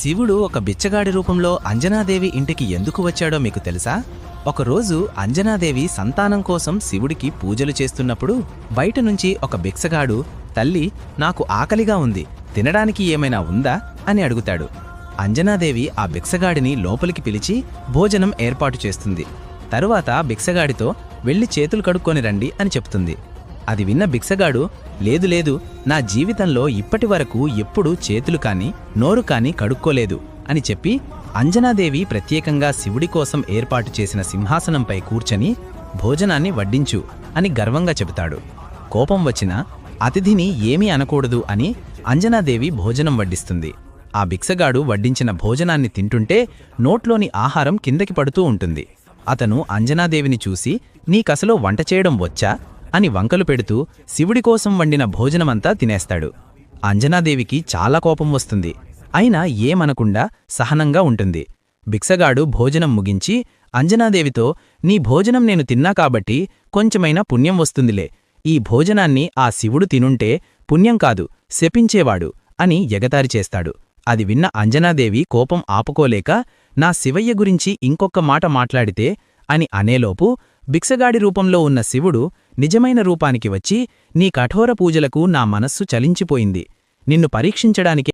శివుడు ఒక బిచ్చగాడి రూపంలో అంజనాదేవి ఇంటికి ఎందుకు వచ్చాడో మీకు తెలుసా? ఒకరోజు అంజనాదేవి సంతానం కోసం శివుడికి పూజలు చేస్తున్నప్పుడు బయట నుంచి ఒక భిక్షగాడు, తల్లి, నాకు ఆకలిగా ఉంది, తినడానికి ఏమైనా ఉందా అని అడుగుతాడు. అంజనాదేవి ఆ భిక్షగాడిని లోపలికి పిలిచి భోజనం ఏర్పాటు చేస్తుంది. తరువాత భిక్షగాడితో వెళ్ళి చేతులు కడుక్కొని రండి అని చెప్తుంది. అది విన్న భిక్షగాడు, లేదు లేదు, నా జీవితంలో ఇప్పటివరకు ఎప్పుడూ చేతులు కాని నోరు కాని కడుక్కోలేదు అని చెప్పి అంజనాదేవి ప్రత్యేకంగా శివుడి కోసం ఏర్పాటు చేసిన సింహాసనంపై కూర్చొని భోజనాన్ని వడ్డించు అని గర్వంగా చెబుతాడు. కోపం వచ్చిన అతిథిని ఏమీ అనకూడదు అని అంజనాదేవి భోజనం వడ్డిస్తుంది. ఆ భిక్షగాడు వడ్డించిన భోజనాన్ని తింటుంటే నోట్లోని ఆహారం కిందకి పడుతూ ఉంటుంది. అతను అంజనాదేవిని చూసి, నీకసలు వంట చేయడం వచ్చా అని వంకలు పెడుతూ శివుడి కోసం వండిన భోజనమంతా తినేస్తాడు. అంజనాదేవికి చాలా కోపం వస్తుంది. అయినా ఏమనకుండా సహనంగా ఉంటుంది. భిక్షగాడు భోజనం ముగించి అంజనాదేవితో, నీ భోజనం నేను తిన్నా కాబట్టి కొంచెమైనా పుణ్యం వస్తుందిలే, ఈ భోజనాన్ని ఆ శివుడు తినుంటే పుణ్యం కాదు, శపించేవాడు అని ఎగతారి చేస్తాడు. అది విన్న అంజనాదేవి కోపం ఆపుకోలేక, నా శివయ్య గురించి ఇంకొక్క మాట మాట్లాడితే అని అనేలోపు భిక్షగాడి రూపంలో ఉన్న శివుడు నిజమైన రూపానికి వచ్చి, నీ కఠోర పూజలకు నా మనస్సు చలించిపోయింది, నిన్ను పరీక్షించడానికి